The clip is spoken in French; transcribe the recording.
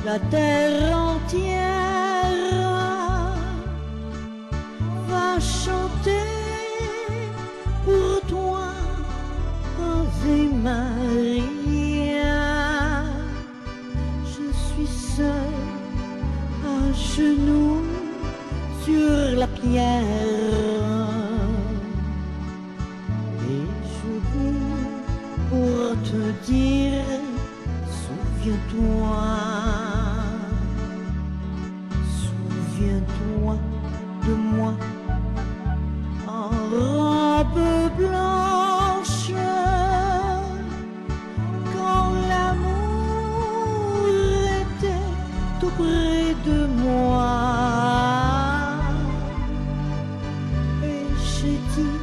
la terre entière va chanter pour toi, Ave Maria. Je suis seule à genoux sur la pierre et je viens pour te dire, souviens-toi, souviens-toi de moi en robe blanche quand l'amour était tout près de moi et j'ai dit